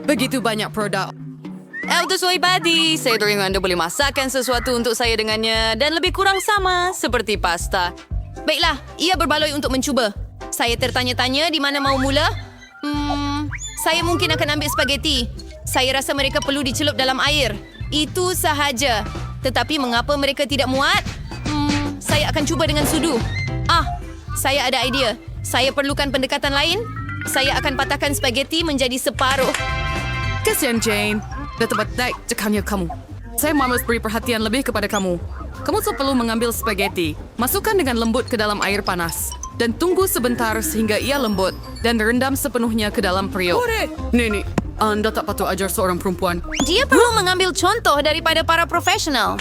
Begitu banyak produk. Elder Soy Buddy, saya teringat Anda boleh masakkan sesuatu untuk saya dengannya dan lebih kurang sama seperti pasta. Baiklah, ia berbaloi untuk mencuba. Saya tertanya-tanya di mana mau mula. Saya mungkin akan ambil spaghetti. Saya rasa mereka perlu dicelup dalam air. Itu sahaja. Tetapi mengapa mereka tidak muat? Saya akan cuba dengan sudu. Saya ada idea. Saya perlukan pendekatan lain. Saya akan patahkan spaghetti menjadi separuh. Kesian Jane. Dah tempat naik cekannya kamu. Saya mahu beri perhatian lebih kepada kamu. Kamu perlu mengambil spaghetti. Masukkan dengan lembut ke dalam air panas. Dan tunggu sebentar sehingga ia lembut. Dan rendam sepenuhnya ke dalam periuk. Nenek, Anda tak patut ajar seorang perempuan. Dia perlu mengambil contoh daripada para profesional.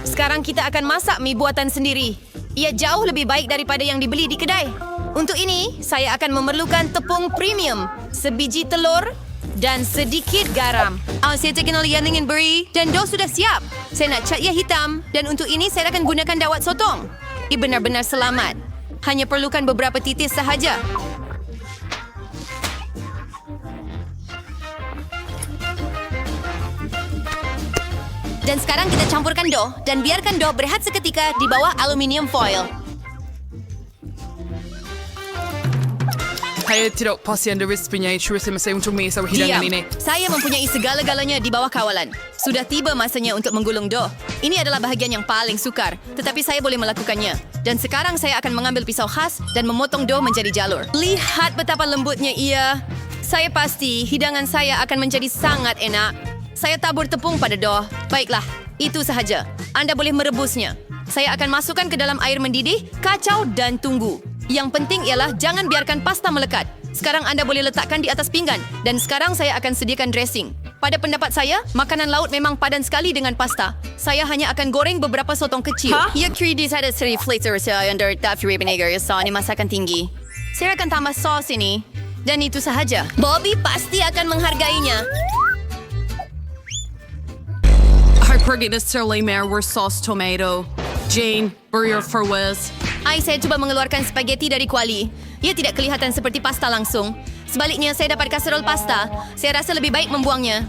Sekarang kita akan masak mie buatan sendiri. Ia jauh lebih baik daripada yang dibeli di kedai. Untuk ini, saya akan memerlukan tepung premium, sebiji telur, dan sedikit garam. Saya terkenal yang ingin beri dan dough sudah siap. Saya nak cat ia hitam dan untuk ini saya akan gunakan dawat sotong. Ia benar-benar selamat. Hanya perlukan beberapa titis sahaja. Dan sekarang kita campurkan dough dan biarkan dough berehat seketika di bawah aluminium foil. Saya tidak pasti Anda mempunyai cerita saya untuk mengisah hidangan ini. Saya mempunyai segala-galanya di bawah kawalan. Sudah tiba masanya untuk menggulung dough. Ini adalah bahagian yang paling sukar, tetapi saya boleh melakukannya. Dan sekarang saya akan mengambil pisau khas dan memotong dough menjadi jalur. Lihat betapa lembutnya ia. Saya pasti hidangan saya akan menjadi sangat enak. Saya tabur tepung pada dough. Baiklah, itu sahaja. Anda boleh merebusnya. Saya akan masukkan ke dalam air mendidih, kacau dan tunggu. Yang penting ialah jangan biarkan pasta melekat. Sekarang anda boleh letakkan di atas pinggan. Dan sekarang saya akan sediakan dressing. Pada pendapat saya, makanan laut memang padan sekali dengan pasta. Saya hanya akan goreng beberapa sotong kecil. Ya, kredit ada seri flavor saya under taffy vinegar ini masakan tinggi. Saya akan tambah sos ini. Dan itu sahaja. Bobby pasti akan menghargainya. I pergi na Serlimer were sauce tomato. Jane, burger for Wes. Saya coba mengeluarkan spaghetti dari kuali. Ia tidak kelihatan seperti pasta langsung. Sebaliknya, saya dapat kaserol pasta. Saya rasa lebih baik membuangnya.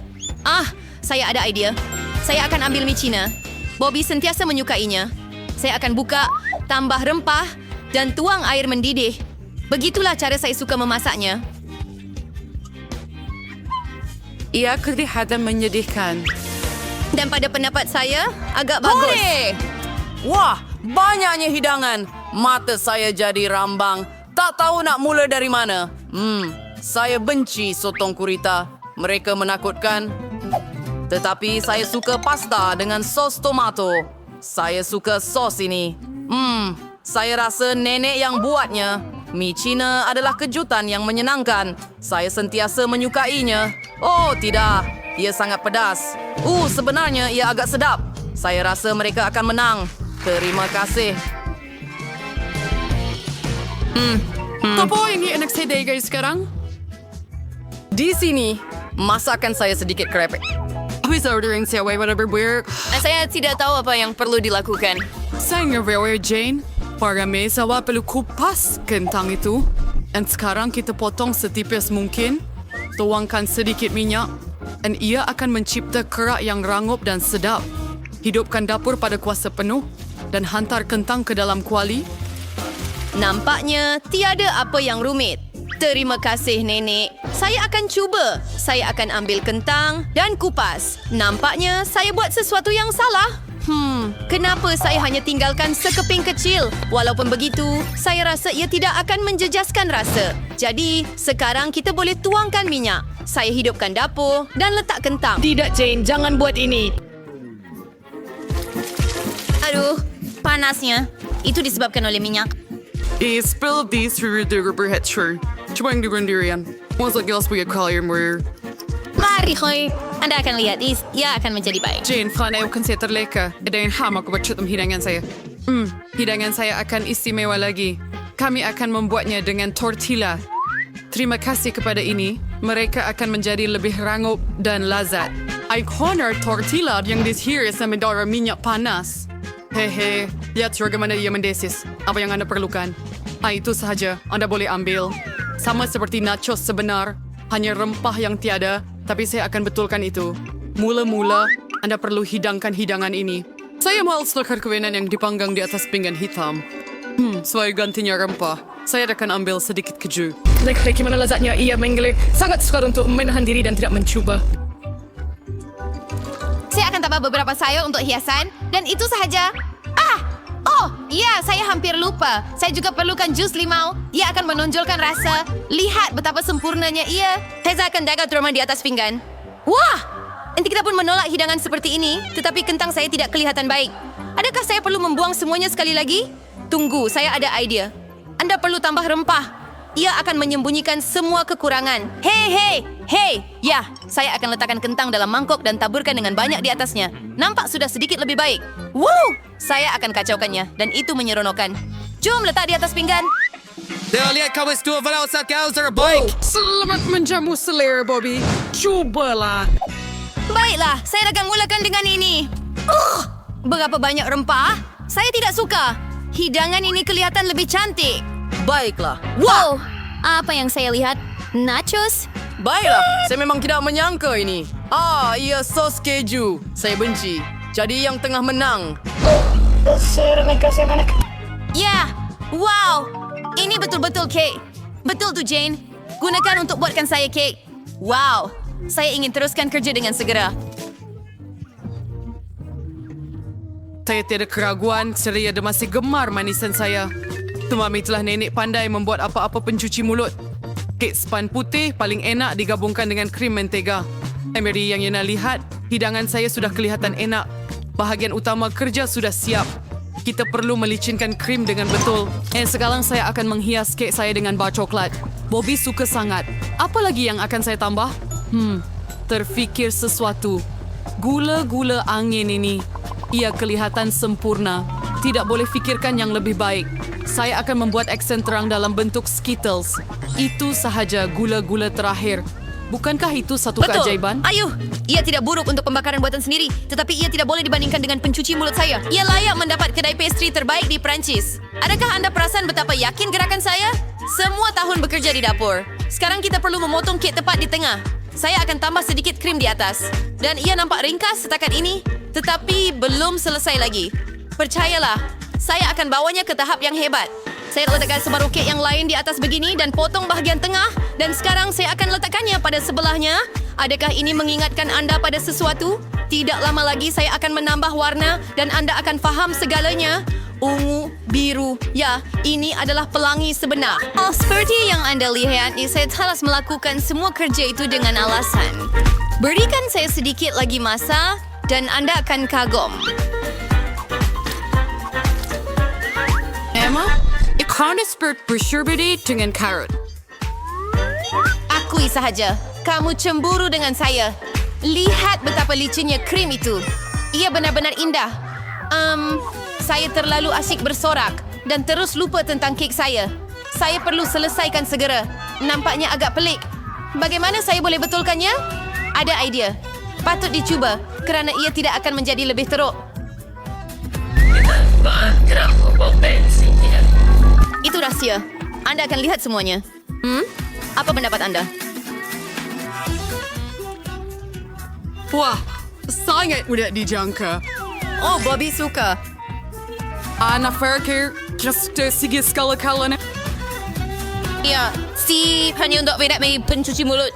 Saya ada idea. Saya akan ambil mie Cina. Bobby sentiasa menyukainya. Saya akan buka, tambah rempah, dan tuang air mendidih. Begitulah cara saya suka memasaknya. Ia kelihatan menyedihkan. Dan pada pendapat saya, agak bagus. Wah, banyaknya hidangan. Mata saya jadi rambang. Tak tahu nak mula dari mana. Saya benci sotong gurita. Mereka menakutkan. Tetapi saya suka pasta dengan sos tomato. Saya suka sos ini. Saya rasa nenek yang buatnya. Mie Cina adalah kejutan yang menyenangkan. Saya sentiasa menyukainya. Oh, tidak. Ia sangat pedas. Sebenarnya ia agak sedap. Saya rasa mereka akan menang. Terima kasih. Apa yang enak saya dari guys sekarang? Di sini, masakan saya sedikit kerepek. Habis ordering saya whatever work. Saya tidak tahu apa yang perlu dilakukan. Saya nge-reware Jane. Para mesawa perlu kupas kentang itu. Dan sekarang kita potong setipis mungkin. Tuangkan sedikit minyak. Dan ia akan mencipta kerak yang rangup dan sedap. Hidupkan dapur pada kuasa penuh. Dan hantar kentang ke dalam kuali. Nampaknya tiada apa yang rumit. Terima kasih, Nenek. Saya akan cuba. Saya akan ambil kentang dan kupas. Nampaknya saya buat sesuatu yang salah. Kenapa saya hanya tinggalkan sekeping kecil? Walaupun begitu, saya rasa ia tidak akan menjejaskan rasa. Jadi, sekarang kita boleh tuangkan minyak. Saya hidupkan dapur dan letak kentang. Tidak, Jane. Jangan buat ini. Aduh, panasnya. Itu disebabkan oleh minyak. Spill these through the rubber hatcher. Coba yang direndirian. Masa gelas punya kalian where. Mari, Hoy. Anda akan lihat, ia akan menjadi baik. Jane, flan ayaw kan saya terleka. Ada yang ham aku baca tentang hidangan saya. Hidangan saya akan istimewa lagi. Kami akan membuatnya dengan tortilla. Terima kasih kepada ini. Mereka akan menjadi lebih rangup dan lazat. I honor tortilla yang dishiris sama darah minyak panas. Hehe, lihat bagaimana ia mendesis. Apa yang Anda perlukan? Itu sahaja. Anda boleh ambil. Sama seperti nachos sebenar. Hanya rempah yang tiada, tapi saya akan betulkan itu. Mula-mula, Anda perlu hidangkan hidangan ini. Saya mahal selekar kewenan yang dipanggang di atas pinggan hitam. Sebagai gantinya rempah, saya akan ambil sedikit keju. Bagaimana lezatnya ia menggele. Sangat sukar untuk menahan diri dan tidak mencuba. Saya akan tambah beberapa sayur untuk hiasan dan itu sahaja. Oh, ya, saya hampir lupa. Saya juga perlukan jus limau. Ia akan menonjolkan rasa. Lihat betapa sempurnanya ia. Saya akan dagang terima di atas pinggan. Wah! Nanti kita pun menolak hidangan seperti ini, tetapi kentang saya tidak kelihatan baik. Adakah saya perlu membuang semuanya sekali lagi? Tunggu, saya ada idea. Anda perlu tambah rempah. Ia akan menyembunyikan semua kekurangan. Hei! Ya, saya akan letakkan kentang dalam mangkok dan taburkan dengan banyak di atasnya. Nampak sudah sedikit lebih baik. Woo! Saya akan kacaukannya dan itu menyeronokkan. Jom letak di atas pinggan. Lihat kamu dua walau saat kau terbaik. Selamat menjamu selera, Bobby. Cubalah. Baiklah, saya akan mulakan dengan ini. Berapa banyak rempah? Saya tidak suka. Hidangan ini kelihatan lebih cantik. Baiklah. Wow! Apa yang saya lihat? Nachos? Baiklah, saya memang tidak menyangka ini. Ia sos keju. Saya benci. Jadi yang tengah menang. Ya! Wow! Ini betul-betul kek. Betul tuh, Jane. Gunakan untuk buatkan saya kek. Wow! Saya ingin teruskan kerja dengan segera. Saya tiada keraguan, ceria dan masih gemar manisan saya. Tumami telah nenek pandai membuat apa-apa pencuci mulut. Kek span putih paling enak digabungkan dengan krim mentega. Emery yang Yena lihat, hidangan saya sudah kelihatan enak. Bahagian utama kerja sudah siap. Kita perlu melicinkan krim dengan betul. Sekarang saya akan menghias kek saya dengan bar coklat. Bobby suka sangat. Apa lagi yang akan saya tambah? Terfikir sesuatu. Gula-gula angin ini. Ia kelihatan sempurna. Tidak boleh fikirkan yang lebih baik. Saya akan membuat aksen terang dalam bentuk Skittles. Itu sahaja gula-gula terakhir. Bukankah itu satu keajaiban? Ayuh! Ia tidak buruk untuk pembakaran buatan sendiri, tetapi ia tidak boleh dibandingkan dengan pencuci mulut saya. Ia layak mendapat kedai pastry terbaik di Perancis. Adakah anda perasan betapa yakin gerakan saya? Semua tahun bekerja di dapur. Sekarang kita perlu memotong kek tepat di tengah. Saya akan tambah sedikit krim di atas. Dan ia nampak ringkas setakat ini, tetapi belum selesai lagi. Percayalah, saya akan bawanya ke tahap yang hebat. Saya letakkan separuh kek yang lain di atas begini dan potong bahagian tengah. Dan sekarang saya akan letakkannya pada sebelahnya. Adakah ini mengingatkan anda pada sesuatu? Tidak lama lagi saya akan menambah warna dan anda akan faham segalanya. Ungu, biru, ya, ini adalah pelangi sebenar. Seperti yang anda lihat, saya telah melakukan semua kerja itu dengan alasan. Berikan saya sedikit lagi masa dan anda akan kagum. Emma, ikan expert bersyurbedi dengan karot. Akui sahaja, kamu cemburu dengan saya. Lihat betapa licinnya krim itu. Ia benar-benar indah. Saya terlalu asyik bersorak dan terus lupa tentang kek saya. Saya perlu selesaikan segera. Nampaknya agak pelik. Bagaimana saya boleh betulkannya? Ada idea. Patut dicuba kerana ia tidak akan menjadi lebih teruk. Itu rahsia. Anda akan lihat semuanya. Apa pendapat anda? Wah, sangat mudah dijangka. Oh, Bobby suka. Ana Farker, just sige sekali-kali. Ya, hanya untuk bedak pencuci mulut.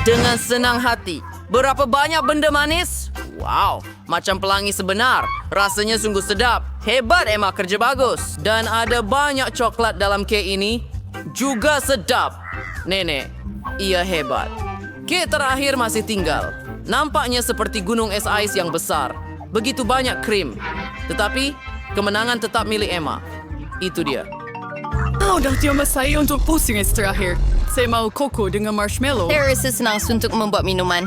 Dengan senang hati. Berapa banyak benda manis? Wow, macam pelangi sebenar. Rasanya sungguh sedap. Hebat Emma, kerja bagus. Dan ada banyak coklat dalam kek ini. Juga sedap. Nenek, ia hebat. Kek terakhir masih tinggal. Nampaknya seperti gunung es ais yang besar. Begitu banyak krim. Tetapi, kemenangan tetap milik Emma. Itu dia. Dah tiada saya untuk pusing terakhir. Saya mau koko dengan marshmallow. Saya rasa senang untuk membuat minuman.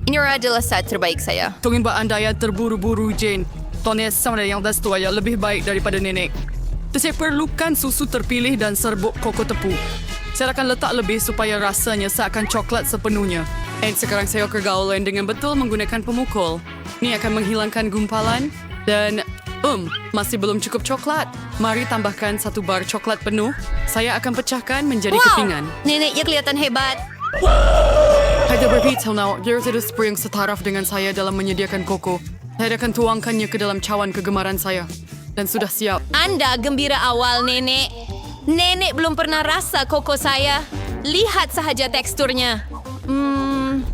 Ini adalah saat terbaik saya. Tungin buat anda yang terburu-buru, Jane. Tonya sama yang dah tua yang lebih baik daripada nenek. Saya perlukan susu terpilih dan serbuk koko tepu. Saya akan letak lebih supaya rasanya seakan coklat sepenuhnya. Sekarang saya kergaulan dengan betul menggunakan pemukul. Ini akan menghilangkan gumpalan dan Masih belum cukup coklat. Mari tambahkan 1 bar coklat penuh. Saya akan pecahkan menjadi Wow! kepingan. Neneknya kelihatan hebat. Saya beritahu now, dia tidak seperti yang setaraf dengan saya dalam menyediakan koko. Saya akan tuangkannya ke dalam cawan kegemaran saya. Dan sudah siap. Anda gembira awal, Nenek. Nenek belum pernah rasa koko saya. Lihat sahaja teksturnya.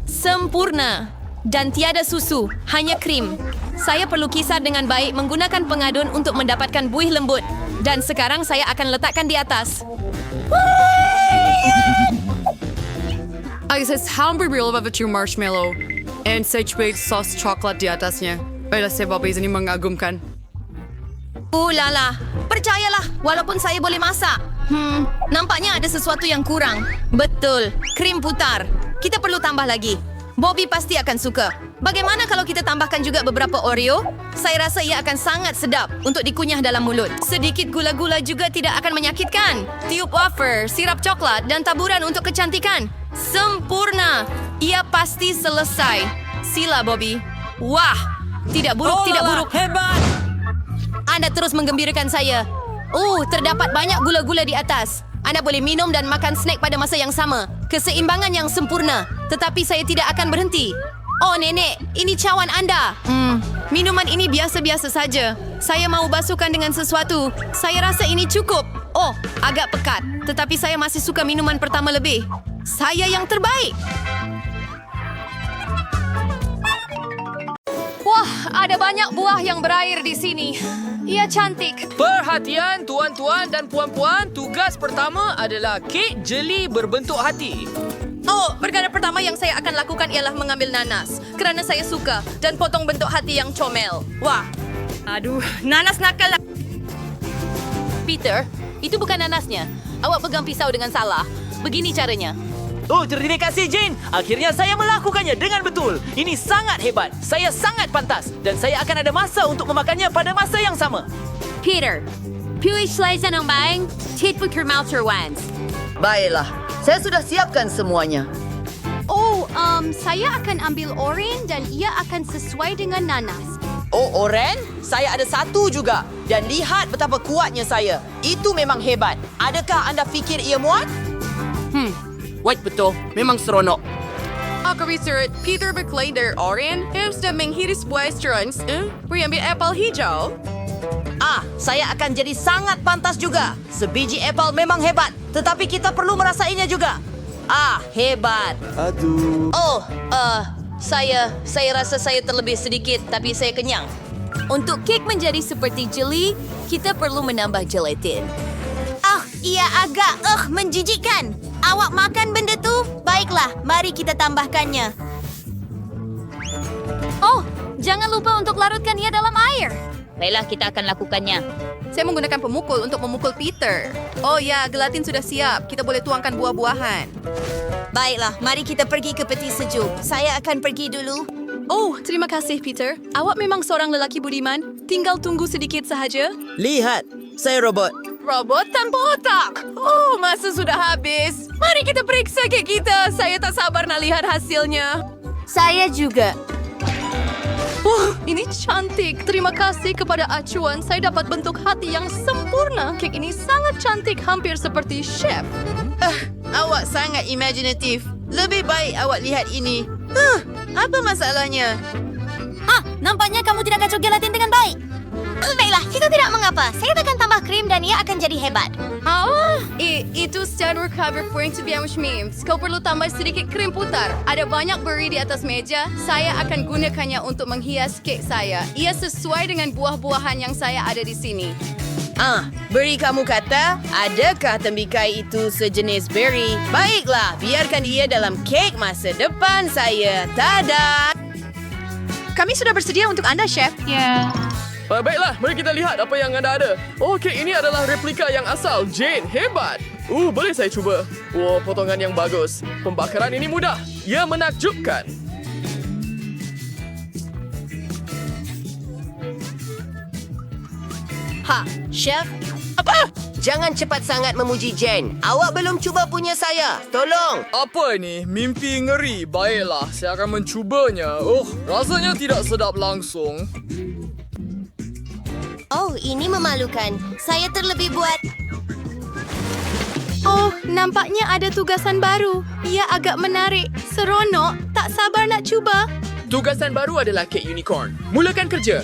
Sempurna. Dan tiada susu, hanya krim. Saya perlu kisar dengan baik menggunakan pengadun untuk mendapatkan buih lembut. Dan sekarang saya akan letakkan di atas. Saya hampir barbecue marshmallow. And sage baked sauce coklat di atasnya. Baiklah, sebab ini mengagumkan. Lala, percayalah, walaupun saya boleh masak. Nampaknya ada sesuatu yang kurang. Betul, krim putar. Kita perlu tambah lagi. Bobby pasti akan suka. Bagaimana kalau kita tambahkan juga beberapa Oreo? Saya rasa ia akan sangat sedap untuk dikunyah dalam mulut. Sedikit gula-gula juga tidak akan menyakitkan. Tiup wafer, sirap coklat, dan taburan untuk kecantikan. Sempurna. Ia pasti selesai. Sila, Bobby. Wah, tidak buruk, tidak buruk. Hebat! Anda terus menggembirakan saya. Terdapat banyak gula-gula di atas. Anda boleh minum dan makan snack pada masa yang sama. Keseimbangan yang sempurna. Tetapi saya tidak akan berhenti. Oh, Nenek, ini cawan Anda. Minuman ini biasa-biasa saja. Saya mau basuhkan dengan sesuatu. Saya rasa ini cukup. Oh, agak pekat. Tetapi saya masih suka minuman pertama lebih. Saya yang terbaik. Wah, ada banyak buah yang berair di sini. Ia cantik. Perhatian tuan-tuan dan puan-puan, tugas pertama adalah kek jeli berbentuk hati. Perkara pertama yang saya akan lakukan ialah mengambil nanas. Kerana saya suka dan potong bentuk hati yang comel. Wah, aduh, nanas nakal. Peter, itu bukan nanasnya. Awak pegang pisau dengan salah. Begini caranya. Terima kasih Jane. Akhirnya saya melakukannya dengan betul. Ini sangat hebat. Saya sangat pantas. Dan saya akan ada masa untuk memakannya pada masa yang sama. Peter, pilih selesa ng baing, titput kermauter wans. Baiklah, saya sudah siapkan semuanya. Saya akan ambil oren dan ia akan sesuai dengan nanas. Oren? Saya ada 1 juga. Dan lihat betapa kuatnya saya. Itu memang hebat. Adakah anda fikir ia muat? Wait, betul. Memang seronok. Aku research Peter Berklader Oren sudah menghiris buah strons. Beri ambil apel hijau. Saya akan jadi sangat pantas juga. Sebiji apple memang hebat. Tetapi kita perlu merasainya juga. Hebat. Aduh. Saya rasa saya terlebih sedikit, tapi saya kenyang. Untuk kek menjadi seperti jeli, kita perlu menambah gelatin. Ia agak menjijikkan. Awak makan benda tu? Baiklah, mari kita tambahkannya. Jangan lupa untuk larutkan ia dalam air. Baiklah, kita akan lakukannya. Saya menggunakan pemukul untuk memukul Peter. Gelatin sudah siap. Kita boleh tuangkan buah-buahan. Baiklah, mari kita pergi ke peti sejuk. Saya akan pergi dulu. Terima kasih, Peter. Awak memang seorang lelaki budiman. Tinggal tunggu sedikit sahaja. Lihat, saya robot. Robot tanpa otak. Masa sudah habis. Mari kita periksa kek kita. Saya tak sabar nak lihat hasilnya. Saya juga. Ini cantik. Terima kasih kepada acuan. Saya dapat bentuk hati yang sempurna. Kek ini sangat cantik, hampir seperti chef. Awak sangat imaginatif. Lebih baik awak lihat ini. Apa masalahnya? Nampaknya kamu tidak kacau gelatin dengan baik. Baiklah, itu tidak mengapa. Saya akan tambah krim dan ia akan jadi hebat. Itu standard cover point to be memes. Kau perlu tambah sedikit krim putar. Ada banyak beri di atas meja. Saya akan gunakannya untuk menghias kek saya. Ia sesuai dengan buah-buahan yang saya ada di sini. Beri kamu kata, adakah tembikai itu sejenis berry? Baiklah, biarkan ia dalam kek masa depan saya. Tada! Kami sudah bersedia untuk Anda, Chef. Baiklah, mari kita lihat apa yang anda ada. Kek ini adalah replika yang asal. Jane, hebat. Boleh saya cuba? Potongan yang bagus. Pembakaran ini mudah. Ia menakjubkan. Chef? Apa? Jangan cepat sangat memuji Jen. Awak belum cuba punya saya. Tolong. Apa ini? Mimpi ngeri. Baiklah, saya akan mencubanya. Rasanya tidak sedap langsung. Oh, ini memalukan. Saya terlebih buat... Oh, nampaknya ada tugasan baru. Ia agak menarik. Seronok. Tak sabar nak cuba. Tugasan baru adalah kek unicorn. Mulakan kerja.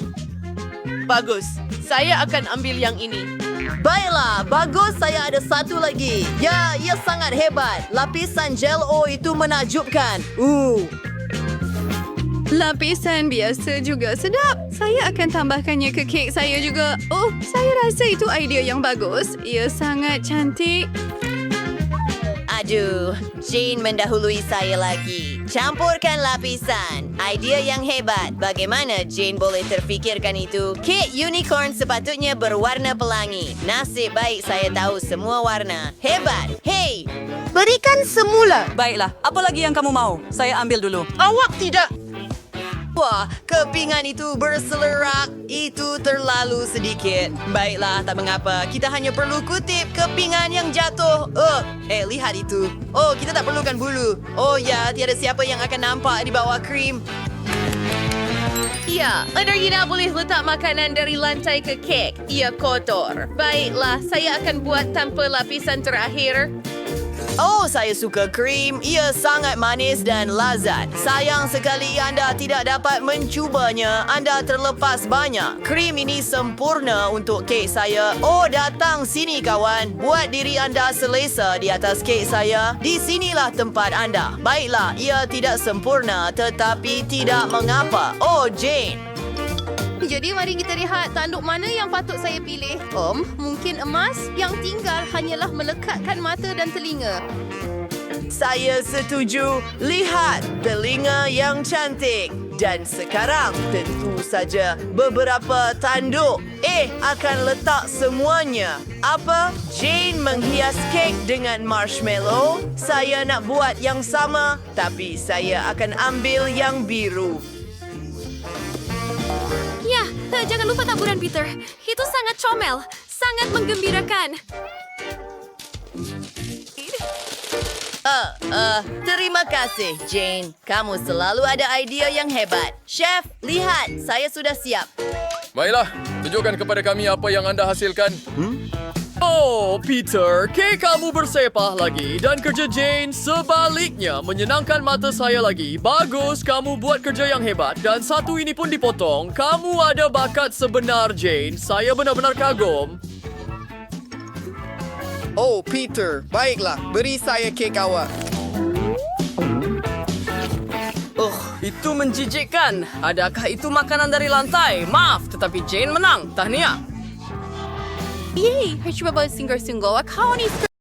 Bagus. Saya akan ambil yang ini. Baiklah, bagus. Saya ada satu lagi. Ya, ia sangat hebat. Lapisan Jell-O itu menakjubkan. Lapisan biasa juga sedap. Saya akan tambahkannya ke kek saya juga. Oh, saya rasa itu idea yang bagus. Ia sangat cantik. Aduh, Jane mendahului saya lagi. Campurkan lapisan. Idea yang hebat. Bagaimana Jane boleh terfikirkan itu? Kek unicorn sepatutnya berwarna pelangi. Nasib baik saya tahu semua warna. Hebat. Hey! Berikan semula. Baiklah, apa lagi yang kamu mau? Saya ambil dulu. Awak tidak. Wah, kepingan itu berselerak. Itu terlalu sedikit. Baiklah, tak mengapa. Kita hanya perlu kutip kepingan yang jatuh. Lihat itu. Oh, kita tak perlukan bulu. Oh ya, tiada siapa yang akan nampak di bawah krim. Ya, anda tidak boleh letak makanan dari lantai ke kek. Ia kotor. Baiklah, saya akan buat tanpa lapisan terakhir. Oh, saya suka krim. Ia sangat manis dan lazat. Sayang sekali anda tidak dapat mencubanya. Anda terlepas banyak. Krim ini sempurna untuk kek saya. Oh, datang sini kawan. Buat diri anda selesa di atas kek saya. Di sinilah tempat anda. Baiklah, ia tidak sempurna tetapi tidak mengapa. Oh, Jane. Jadi mari kita lihat tanduk mana yang patut saya pilih. Mungkin emas. Yang tinggal hanyalah melekatkan mata dan telinga. Saya setuju. Lihat telinga yang cantik. Dan sekarang tentu saja beberapa tanduk. Akan letak semuanya. Apa? Jane menghias kek dengan marshmallow? Saya nak buat yang sama, tapi saya akan ambil yang biru. Ya, jangan lupa taburan Peter. Itu sangat comel. Sangat menggembirakan. Terima kasih, Jane. Kamu selalu ada idea yang hebat. Chef, lihat. Saya sudah siap. Baiklah, tunjukkan kepada kami apa yang anda hasilkan. Oh, Peter, kek kamu bersepah lagi dan kerja Jane sebaliknya menyenangkan mata saya lagi. Bagus, kamu buat kerja yang hebat dan satu ini pun dipotong. Kamu ada bakat sebenar, Jane. Saya benar-benar kagum. Oh, Peter. Baiklah, beri saya kek awak. Itu menjijikkan. Adakah itu makanan dari lantai? Maaf, tetapi Jane menang. Tahniah. Yeay, cuba bawa sungguh-sungguh. Kau ni